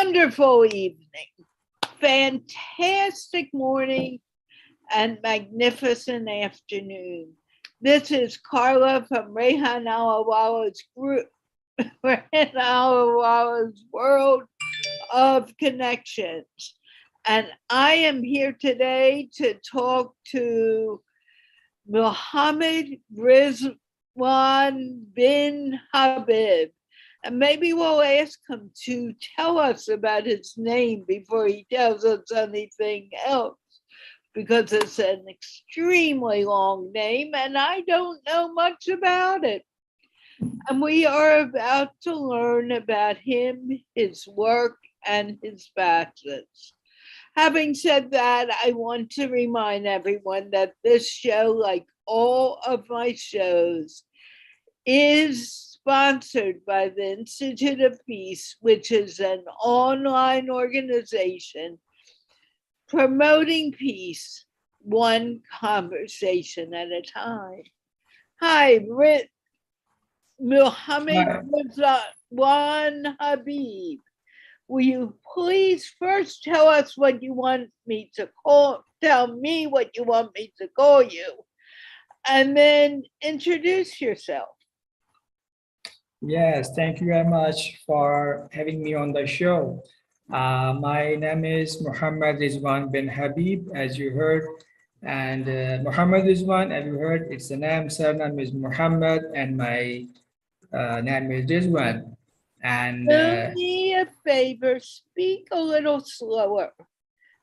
Wonderful evening, fantastic morning, and magnificent afternoon. This is Carla from Rehan Allahwala's group, Rehan Allahwala's World of Connections. And I am here today to talk to Muhammad Rizwan Bin Habib. And maybe we'll ask him to tell us about his name before he tells us anything else, because it's an extremely long name and I don't know much about it. And we are about to learn about him, his work, and his facets. Having said that, I want to remind everyone that this show, like all of my shows, is sponsored by the Institute of Peace, which is an online organization promoting peace one conversation at a time. Hi, Muhammad Rizwan Habib. Will you please first tell us what you want me to tell me what you want me to call you, and then introduce yourself. Yes, thank you very much for having me on the show. My name is Muhammad Rizwan Bin Habib, as you heard. And Muhammad Rizwan, as you heard, it's the name, surname is Muhammad, and my name is Rizwan. And do me a favor, speak a little slower.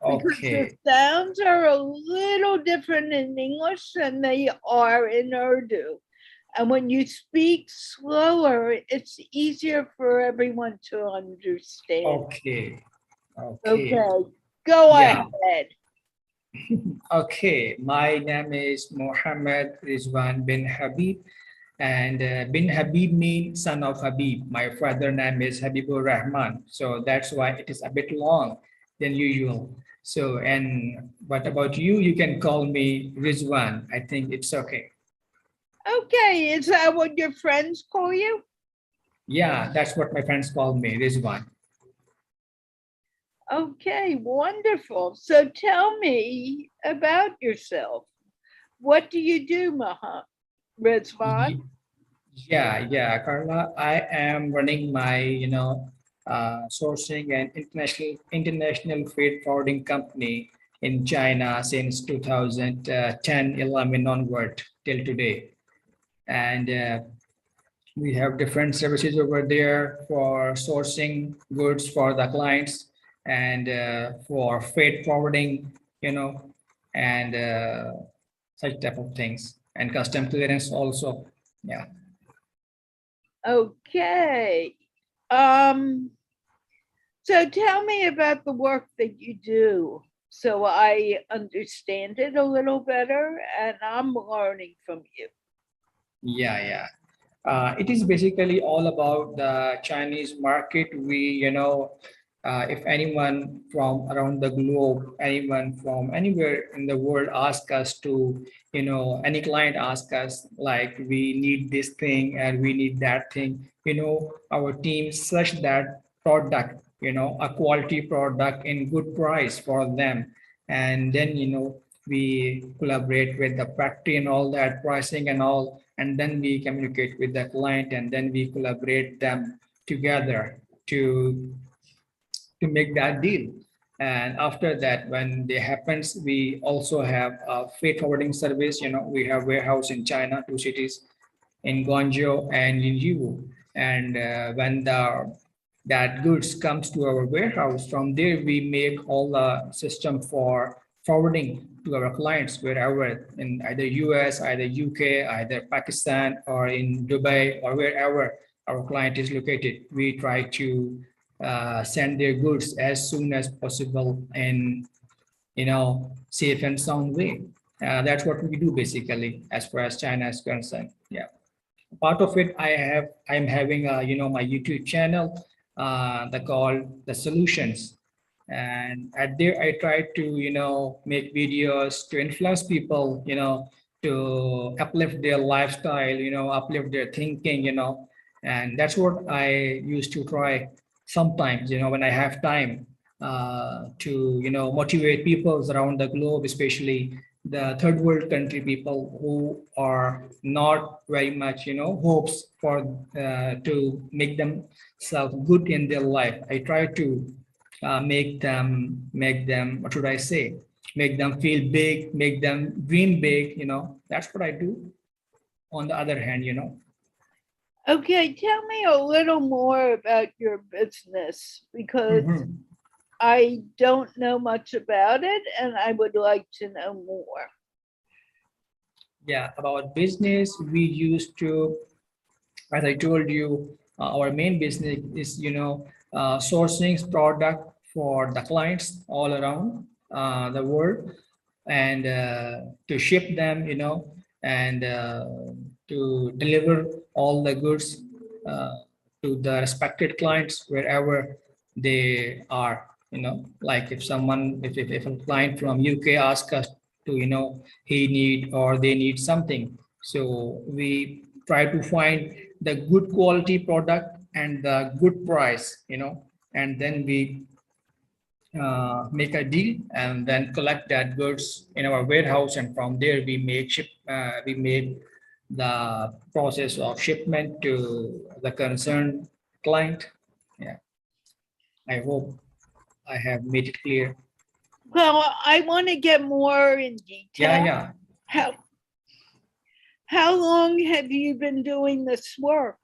Because the sounds are a little different in English than they are in Urdu. And when you speak slower, it's easier for everyone to understand. Okay. Go ahead. Okay, my name is Muhammad Rizwan Bin Habib, and Bin Habib means son of Habib. My father name is Habibur Rahman, so that's why it is a bit long than usual. So, and what about you? You can call me Rizwan. I think it's okay. Okay, is that what your friends call you? Yeah, that's what my friends call me, Rizwan. Okay, wonderful. So tell me about yourself. What do you do, Rizwan? Yeah, Carla. I am running my, sourcing and international freight forwarding company in China since 2010-11 onward till today. And we have different services over there for sourcing goods for the clients and for freight forwarding, and such type of things, and custom clearance also. Yeah. Okay. So tell me about the work that you do so I understand it a little better and I'm learning from you. Yeah. It is basically all about the Chinese market. If anyone from around the globe, anyone from anywhere in the world ask us to, any client ask us like, we need this thing and we need that thing, our team search that product, a quality product in good price for them. And then, we collaborate with the factory and all that pricing and all, and then we communicate with the client, and then we collaborate them together to make that deal. And after that, when it happens, we also have a freight forwarding service. We have warehouse in China, 2 cities, in Guangzhou and in Yiwu. And when that goods comes to our warehouse, from there we make all the system for forwarding to our clients wherever, in either US, either UK, either Pakistan, or in Dubai, or wherever our client is located. We try to send their goods as soon as possible in, safe and sound way. That's what we do basically as far as China is concerned. Yeah. Part of it, I'm having my YouTube channel that called The Solutions. And at there I try to, make videos to influence people, to uplift their lifestyle, uplift their thinking, and that's what I used to try sometimes, when I have time to, motivate people around the globe, especially the third world country people who are not very much, hopes for to make themselves good in their life. I try to make them, what should I say? Make them feel big, make them dream big, that's what I do. On the other hand, Okay, tell me a little more about your business because Mhm. I don't know much about it and I would like to know more. Yeah, about business, we used to, as I told you, our main business is, sourcing product for the clients all around the world, and to ship them, and to deliver all the goods uh, to the respected clients wherever they are. Like if someone, if a client from UK asks us to, he need or they need something, so we try to find the good quality product and the good price, and then we make a deal and then collect that goods in our warehouse, and from there we made the process of shipment to the concerned client. Yeah, I hope I have made it clear. Well, I want to get more in Yeah, detail. yeah. How how long have you been doing this work?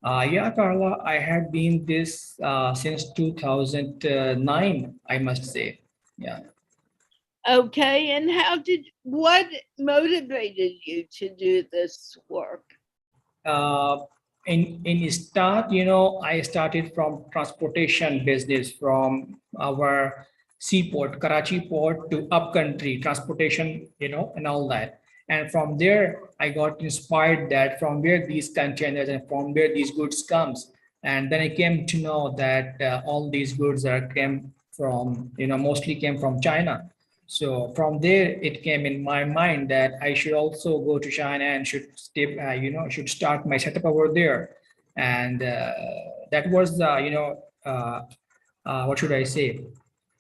Yeah, Carla, I have been this since 2009, I must say. Yeah. Okay, and what motivated you to do this work? uh, in start, I started from transportation business from our seaport, Karachi port, to upcountry transportation, and all that. And from there, I got inspired that from where these containers and from where these goods comes. And then I came to know that all these goods are came from, mostly came from China. So from there, it came in my mind that I should also go to China and should start my setup over there. And that was the, what should I say,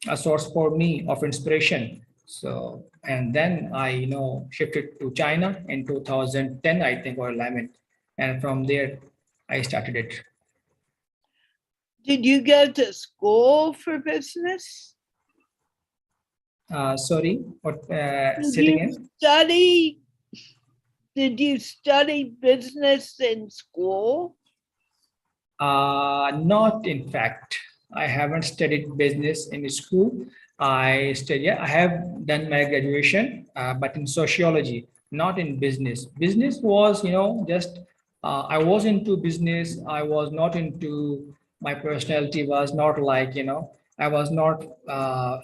a source for me of inspiration. So, and then I, shifted to China in 2010, I think, or 11. And from there, I started it. Did you go to school for business? Sorry, what, Did say it you again? study did you study business in school? Not in fact. I haven't studied business in school. I have done my graduation, but in sociology, not in business. Business was, just I was into business. I was not into, my personality was not like, I was not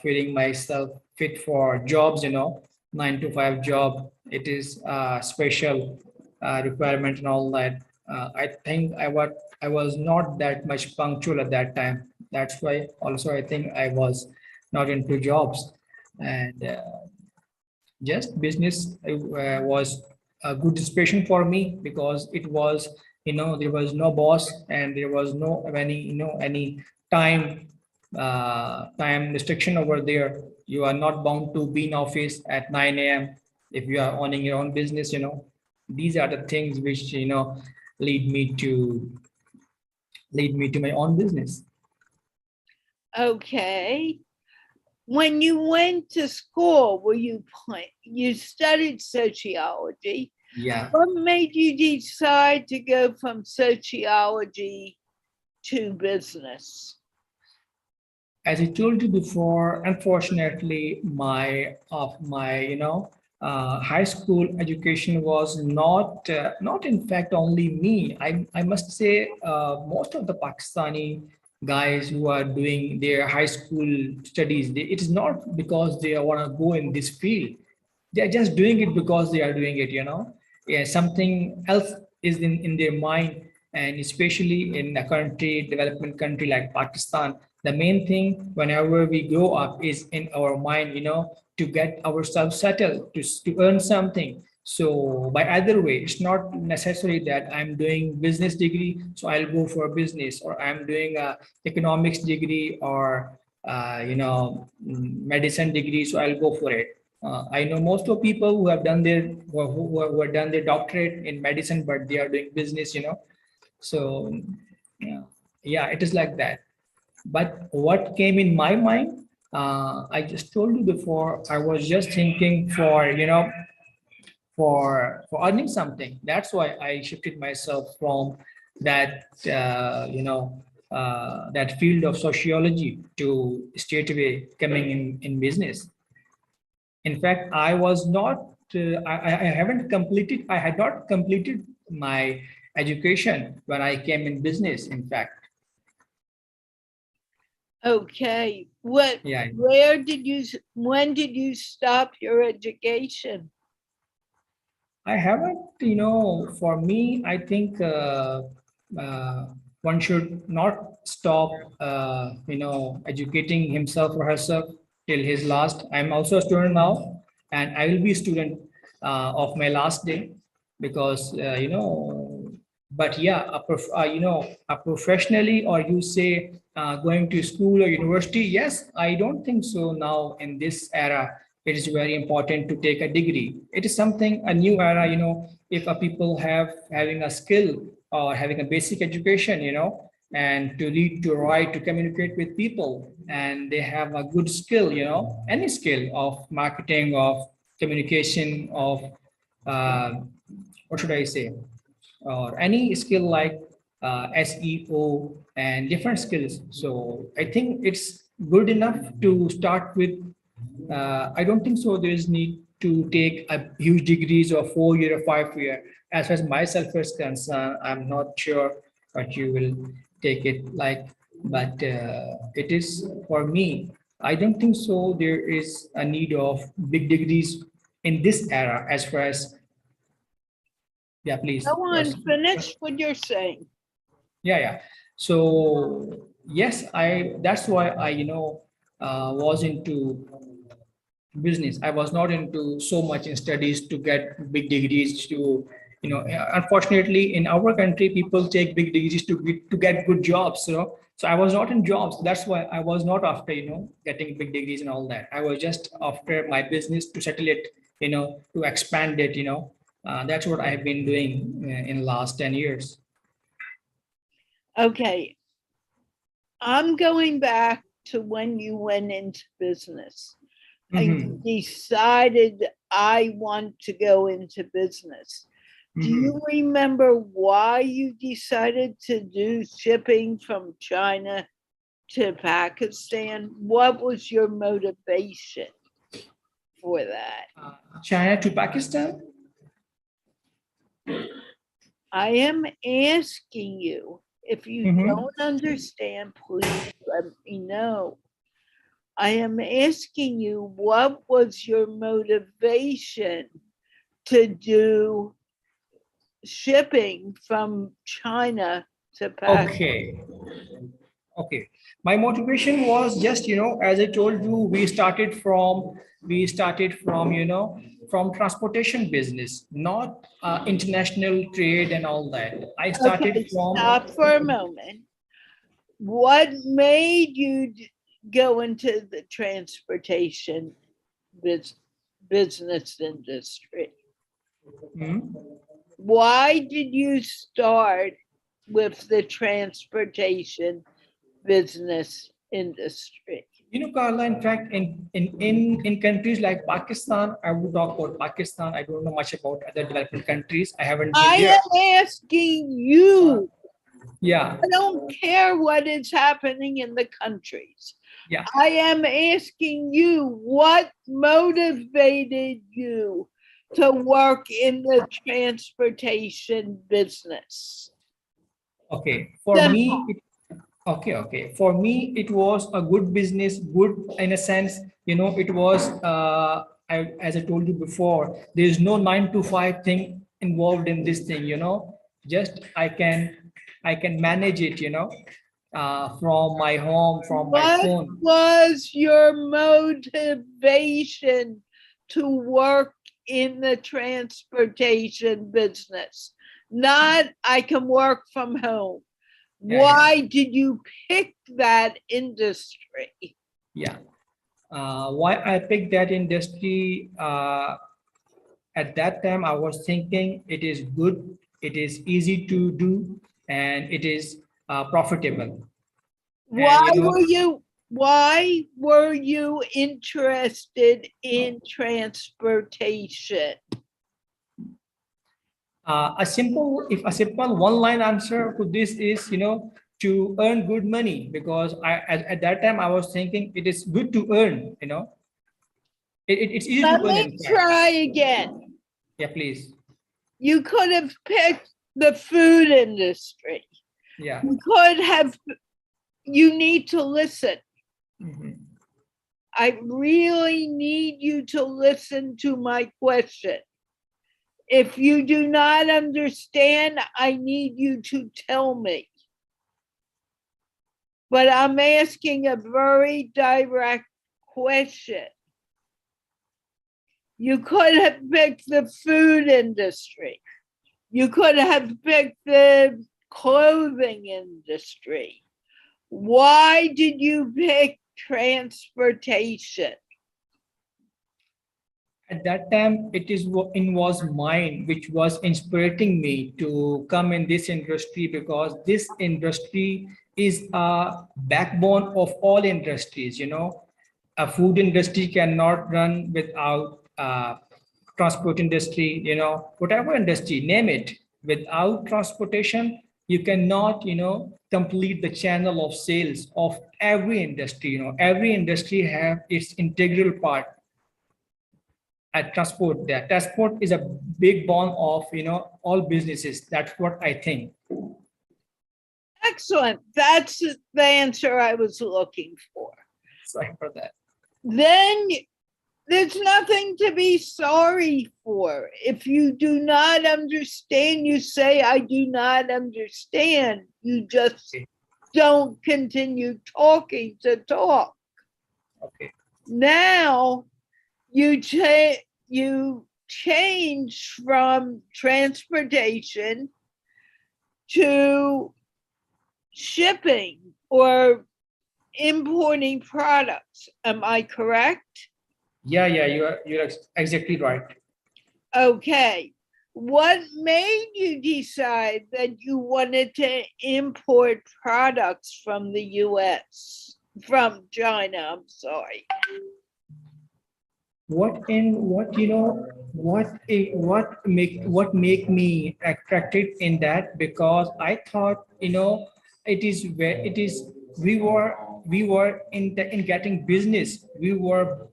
feeling myself fit for jobs, 9 to 5 job. It is special requirement and all that. I think I was not that much punctual at that time. That's why also I think I was not into jobs, and just business was a good inspiration for me because it was, there was no boss and there was no any, any time time restriction over there. You are not bound to be in office at 9 a.m. if you are owning your own business. These are the things which, lead me to lead me to my own business. Okay. When you went to school, you studied sociology. Yeah. What made you decide to go from sociology to business? As I told you before, unfortunately, my high school education was not in fact only me. I must say most of the Pakistani guys who are doing their high school studies, it is not because they want to go in this field. They are just doing it because they are doing it. Yeah, something else is in their mind, and especially in a country, development country like Pakistan, the main thing whenever we grow up is in our mind, to get ourselves settled, to earn something. So by either way, it's not necessary that I'm doing business degree, so I'll go for business, or I'm doing a economics degree, or medicine degree, so I'll go for it. I know most of people who have done their who have done their doctorate in medicine, but they are doing business. So yeah, yeah, it is like that. But what came in my mind, I just told you before, I was just thinking for earning something. That's why I shifted myself from that that field of sociology to straight away coming in business. In fact, I was not I haven't completed I had not completed my education when I came in business, in fact. Okay. Yeah, When did you stop your education? I haven't, for me, I think uh, one should not stop, educating himself or herself till his last. I'm also a student now, and I will be a student of my last day, because, but yeah, a professionally, or you say going to school or university, yes, I don't think so now in this era it is very important to take a degree. It is something a new era, if a people having a skill or having a basic education, and to read, to write, to communicate with people, and they have a good skill, any skill of marketing, of communication, of uh, what should I say, or any skill like SEO and different skills. So I think it's good enough to start with. I don't think so. There is need to take a huge degrees or 4 year or 5 year. As far as myself is concerned, I'm not sure what you will take it like, but it is for me. I don't think so. There is a need of big degrees in this era. As far as, yeah, please. Go on, finish what you're saying. Yeah. So yes, that's why I was into business. I was not into so much in studies to get big degrees to, unfortunately in our country people take big degrees to get good jobs, so I was not in jobs. That's why I was not after, getting big degrees and all that. I was just after my business, to settle it, to expand it, that's what I have been doing in last 10 years. Okay. I'm going back to when you went into business and you decided I want to go into business. Do you remember why you decided to do shipping from China to Pakistan? What was your motivation for that? China to Pakistan? I am asking you. If you don't understand, please let me know. I am asking you, what was your motivation to do shipping from China to Pakistan? Okay. My motivation was just, as I told you, we started from, from transportation business, not international trade and all that. I Okay, started from. stop for a moment. What made you go into the transportation business industry? Why did you start with the transportation business industry? Carla, in fact, in countries like Pakistan, I would talk about Pakistan. I don't know much about other developing countries. I haven't been I there. am asking you. Yeah. I don't care what is happening in the countries. Yeah. I am asking you, what motivated you to work in the transportation business? Okay. For me, okay. For me, it was a good business, good in a sense, it was, as I told you before, there is no 9 to 5 thing involved in this thing, just I can manage it, from my home, from my What phone. was your motivation to work in the transportation business? Not I can work from home. Yeah, Why did you pick that industry? yeah. Why I picked that industry? At that time, I was thinking it is good, it is easy to do, and it is profitable. Why And you know, were you interested in transportation? a simple one-line answer to this is, to earn good money, because at that time I was thinking it is good to earn. It's easy Let to earn, me in fact. try again. Yeah, please. You could have picked the food industry. Yeah. You could have, you need to listen. Mhm. I really need you to listen to my question. If you do not understand, I need you to tell me. But I'm asking a very direct question. You could have picked the food industry. You could have picked the clothing industry. Why did you pick transportation? At that time, it was mine which was inspiring me to come in this industry, because this industry is a backbone of all industries. A food industry cannot run without transport industry. Whatever industry, name it. Without transportation, you cannot, complete the channel of sales of every industry. Every industry have its integral part at transport. That transport is a big bond of, all businesses. That's what I think. Excellent. That's the answer I was looking for. Sorry for that. Then there's nothing to be sorry for. If you do not understand, you say, I do not understand. You just Okay. don't continue talking to talk. Okay. Now you change from transportation to shipping or importing products. Am I correct? Yeah, yeah, you're exactly right. Okay. What made you decide that you wanted to import products from the US, from China? I'm sorry. What make me attracted in that, because I thought, it is where it is we were in getting business. We were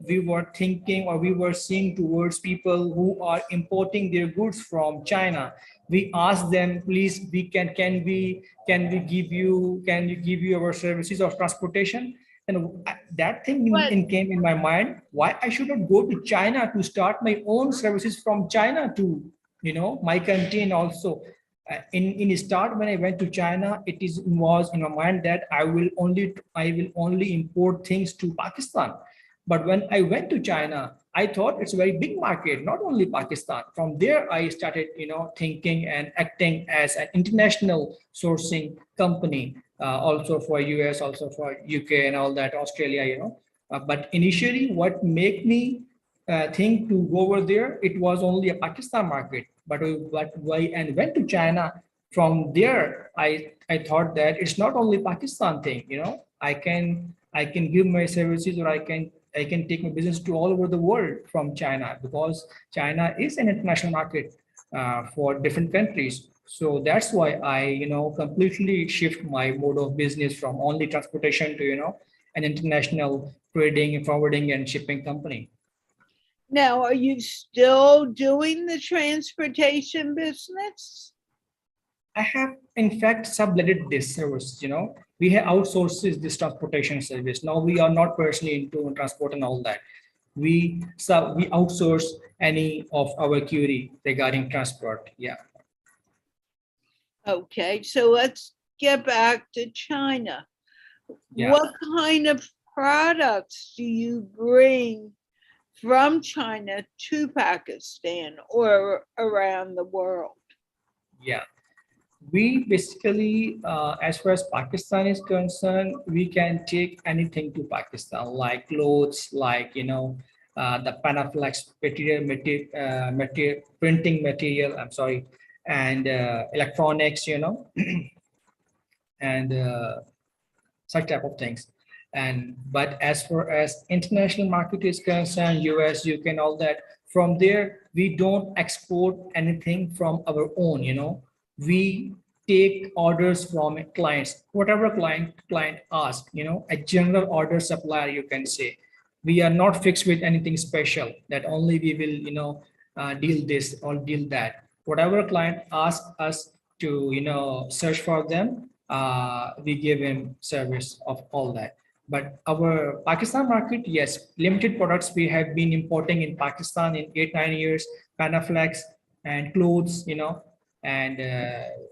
thinking, or we were seeing towards people who are importing their goods from China. We asked them, please, can you give you our services of transportation. And that thing But came in my mind, why I should not go to China to start my own services from China to, my country. And also, in start, when I went to China, was in my mind that I will only import things to Pakistan. But when I went to China, I thought it's a very big market, not only Pakistan. From there, I started, thinking and acting as an international sourcing company, also for US, also for UK and all that, Australia. But initially, what made me think to go over there, it was only a Pakistan market. But why and went to China. From there, I thought that it's not only Pakistan thing. I can give my services, or I can take my business to all over the world from China, because China is an international market for different countries. So that's why I, completely shift my mode of business from only transportation to, an international trading, forwarding, and shipping company. now, are you still doing the transportation business? I have, in fact, subletted this service. We have outsourced this transportation service. Now we are not personally into transport and all that. We outsource any of our query regarding transport. Yeah. Okay, so let's get back to China. Yeah. What kind of products do you bring from China to Pakistan or around the world? Yeah. We basically, as far as Pakistan is concerned, we can take anything to Pakistan, like clothes, like, the Panaflex material, printing material, I'm sorry, and electronics, and such type of things. And but as far as international market is concerned, US, UK, and all that, from there we don't export anything from our own. We take orders from clients, whatever client asks. A general order supplier, you can say. We are not fixed with anything special that only we will deal this or deal that. Whatever client asks us to search for them, we give him service of all that. But our Pakistan market, yes, limited products we have been importing in Pakistan in 8 9 years, Panaflex and clothes, and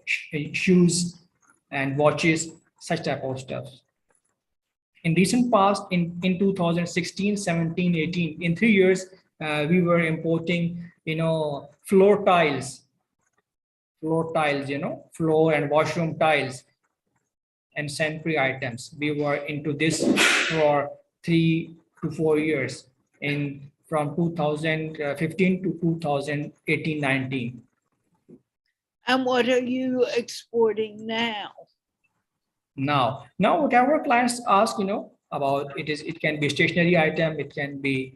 shoes and watches, such type of stuff. In recent past, in 2016, 17, 18, in 3 years, we were importing, floor tiles, floor and washroom tiles and sanitary items. We were into this for 3 to 4 years in from 2015 to 2018, 19. And what are you exporting now? Now whatever clients ask, about it can be stationary item, it can be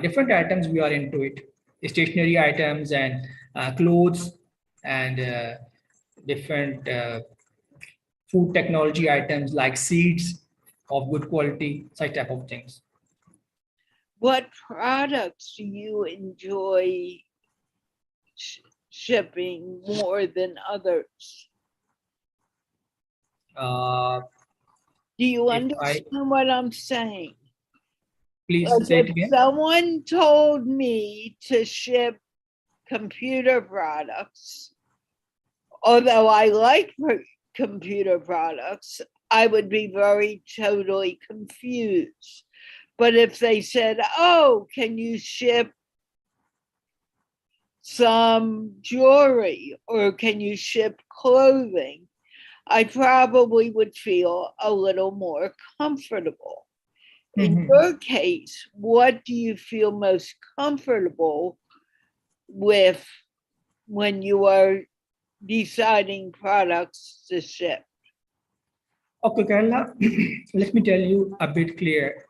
different items. We are into it, stationary items and clothes and different food technology items like seeds of good quality, such type of things. What products do you enjoy shipping more than others? Do you understand what I'm saying? Please like say it if again. someone told me to ship computer products, although I like computer products, I would be very totally confused. But if they said, oh, can you ship some jewelry or can you ship clothing, I probably would feel a little more comfortable. In your case, what do you feel most comfortable with when you are deciding products to ship? Okay, Carla, let me tell you a bit clear.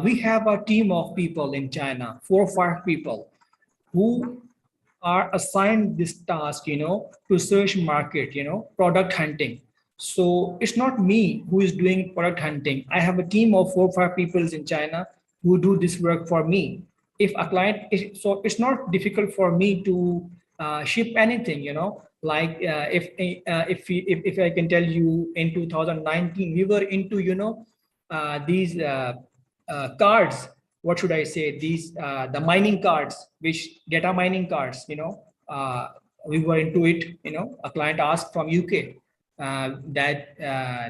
We have a team of people in China, 4 or 5 people, who are assigned this task, to search market, product hunting. So it's not me who is doing product hunting. I have a team of 4 or 5 people in China who do this work for me. If a client is, so it's not difficult for me to ship anything, like if I can tell you, in 2019 we were into these cards. What should I say, these the mining cards, which data mining cards, we were into it. A client asked from UK that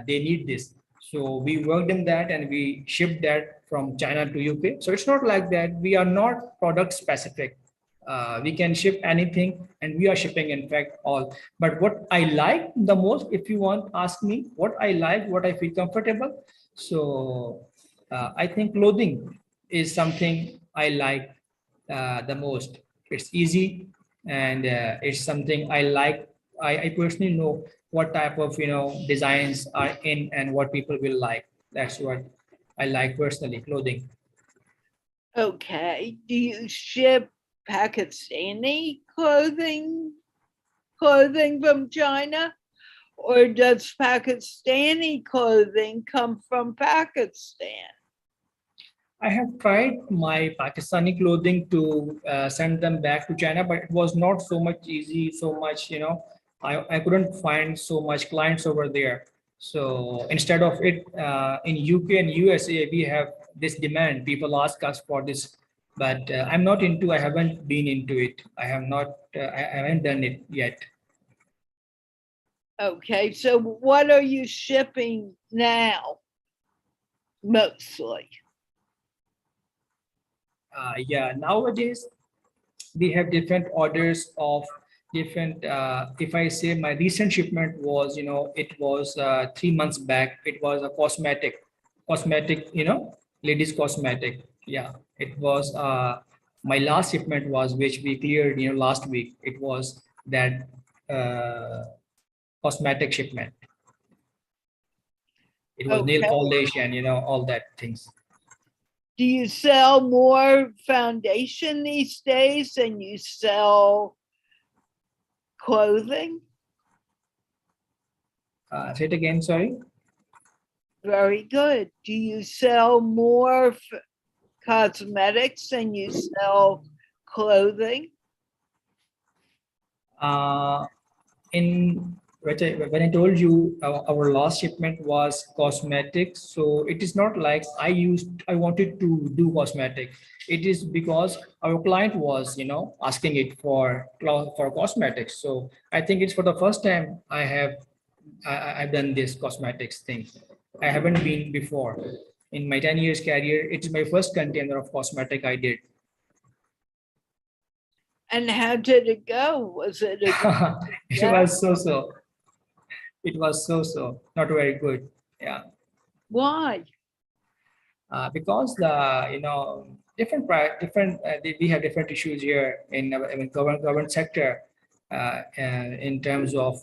they need this, so we worked in that and we shipped that from China to UK. So it's not like that, we are not product specific. We can ship anything and we are shipping, in fact, all. But what I like the most, if you want ask me what I like, what I feel comfortable, so I think clothing is something I like the most. It's easy and it's something I like. I personally know what type of designs are in and what people will like. That's what I like personally, clothing. Okay. Do you ship Pakistani clothing from China? Or does Pakistani clothing come from Pakistan? I have tried my Pakistani clothing to send them back to China, but it was not so much easy, so much, I couldn't find so much clients over there. So instead of it, in UK and USA, we have this demand. People ask us for this, but I haven't been into it. I haven't done it yet. Okay, so what are you shipping now, mostly? Yeah, nowadays we have different orders of different. If I say my recent shipment was, it was 3 months back. It was a cosmetic, ladies cosmetic. Yeah, it was. My last shipment was which we cleared, last week. It was that uh, cosmetic shipment. It was nail Okay. polish and all that things. Do you sell more foundation these days than you sell clothing? Say it again. Sorry. Very good. Do you sell more cosmetics than you sell clothing? In when I told you our last shipment was cosmetics, so it is not like I wanted to do cosmetic. It is because our client was asking it for cosmetics. So I think it's for the first time I've done this cosmetics thing. I haven't been before in my 10 years career. It's my first container of cosmetic I did. And how did it go? Was it a good It yeah? was so. It was so not very good. Yeah. Why? Because the different we have different issues here in government sector, in terms of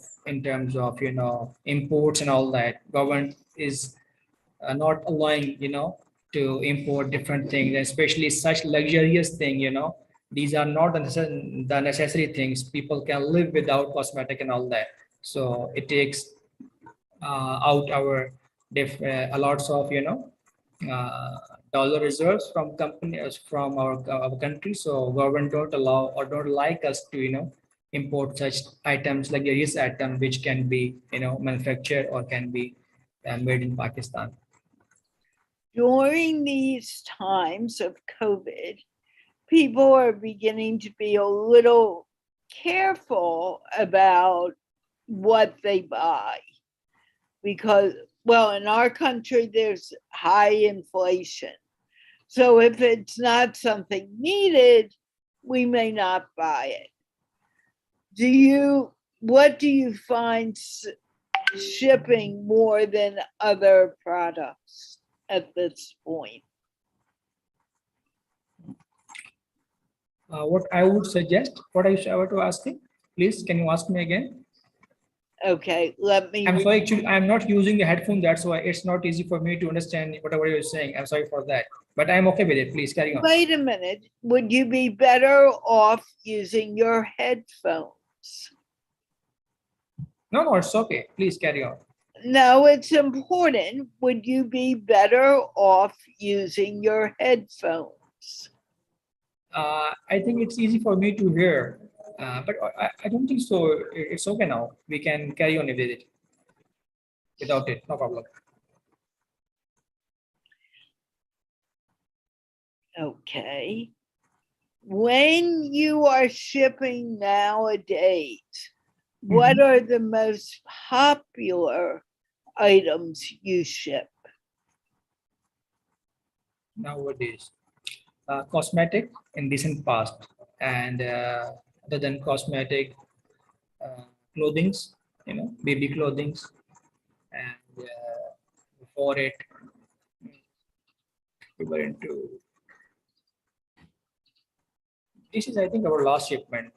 imports and all that. Government is not allowing to import different things, especially such luxurious thing. These are not the necessary things. People can live without cosmetic and all that. So it takes out our a lots of uh, dollar reserves from companies from our country. So government don't allow or don't like us to import such items like various item which can be manufactured or can be made in Pakistan. During these times of COVID, people are beginning to be a little careful about what they buy because, well, in our country, there's high inflation. So if it's not something needed, we may not buy it. What do you find shipping more than other products at this point? What I would suggest, what I were to asking, please can you ask me again? Okay, let me I'm sorry, actually, I'm not using the headphone. That's why it's not easy for me to understand whatever you're saying. I'm sorry for that, but I'm okay with it. Please carry on. wait a minute. Would you be better off using your headphones? No, it's okay. Please carry on. No, it's important. Would you be better off using your headphones? I think it's easy for me to hear, but I don't think so. It's okay now. We can carry on with it without it. No problem. Okay. When you are shipping nowadays, what are the most popular items you ship? Nowadays, cosmetic in recent past, and other than cosmetic, clothings, baby clothings, and before it, we were into. This is, I think, our last shipment.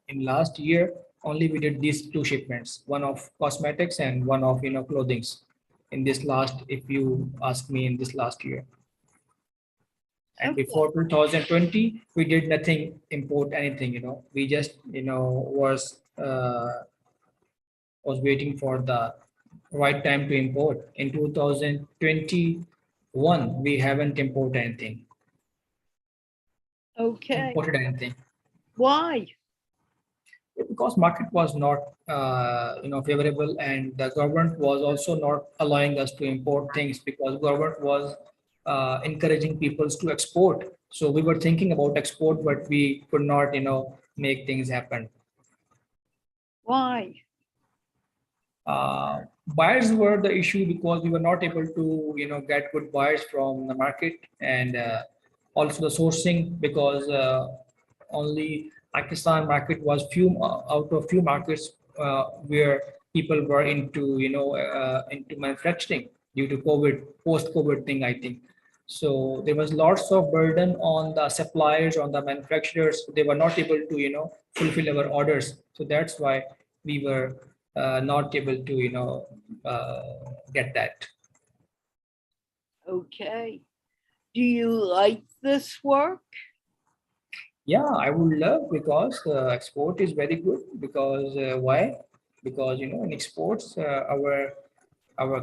In last year, only we did these two shipments, one of cosmetics and one of clothings. In this last, if you ask me, in this last year. And Okay. before 2020, we did nothing, import anything. We just was waiting for the right time to import. In 2021, we haven't imported anything. Okay. Imported anything. Why? Because market was not favorable, and the government was also not allowing us to import things because government was encouraging people to export. So we were thinking about export, but we could not make things happen. Why? Buyers were the issue because we were not able to get good buyers from the market, and Also the sourcing, because only Pakistan market was few out of few markets where people were into into manufacturing due to COVID, post-COVID thing, I think. So there was lots of burden on the suppliers, on the manufacturers. They were not able to fulfill our orders. So that's why we were not able to get that. Okay. Do you like this work? Yeah, I would love, because export is very good. Because why? Because in exports, our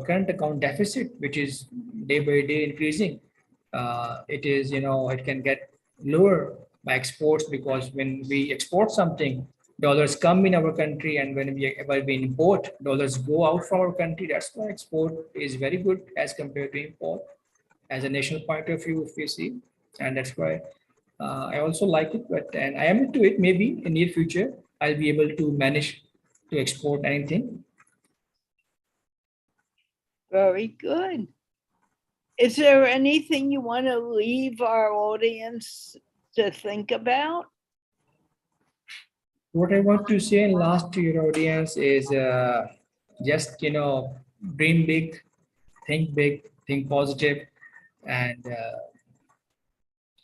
current account deficit, which is day by day increasing, it is it can get lower by exports, because when we export something, dollars come in our country, and when we import, dollars go out from our country. That's why export is very good as compared to import, as a national point of view, if we see. And that's why I also like it, but and I am into it. Maybe in near future, I'll be able to manage to export anything. Very good. Is there anything you want to leave our audience to think about? What I want to say in last to your audience is just dream big, think positive, and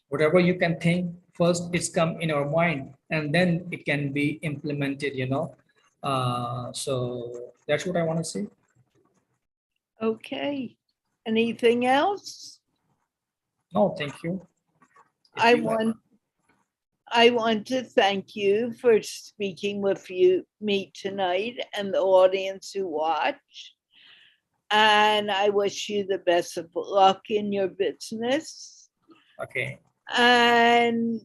whatever you can think first, it's come in our mind, and then it can be implemented. So that's what I want to say. Okay. Anything else? No, thank you. If I you have- want I want to thank you for speaking with me tonight and the audience who watch. And I wish you the best of luck in your business. Okay. And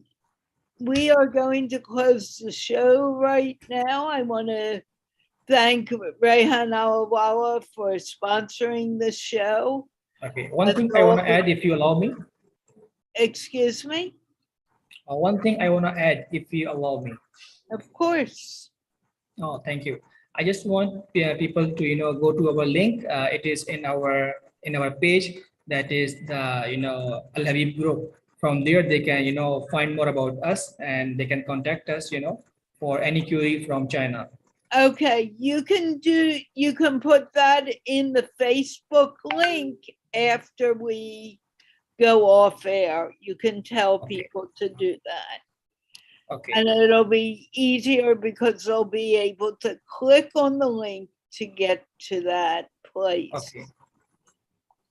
we are going to close the show right now. I want to thank Rehan Allahwala for sponsoring the show. Okay. One thing I want to add, if you allow me. Excuse me? One thing I want to add, if you allow me. Of course. Oh, thank you. I just want people to go to our link. It is in our page. That is the Al Habib group. From there, they can find more about us, and they can contact us for any query from China. Okay, you can put that in the Facebook link after we go off air. You can tell people to do that. Okay. And it'll be easier because they'll be able to click on the link to get to that place. Okay.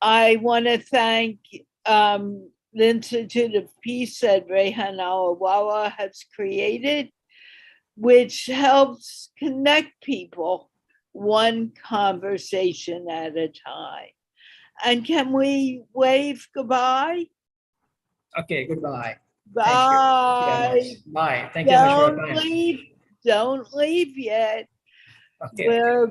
I want to thank the Institute of Peace that Rehan Allahwala has created, which helps connect people one conversation at a time. And can we wave goodbye? Okay, goodbye. Bye. Thank you. Bye. Thank you so much for your time. Don't leave yet. Okay. We're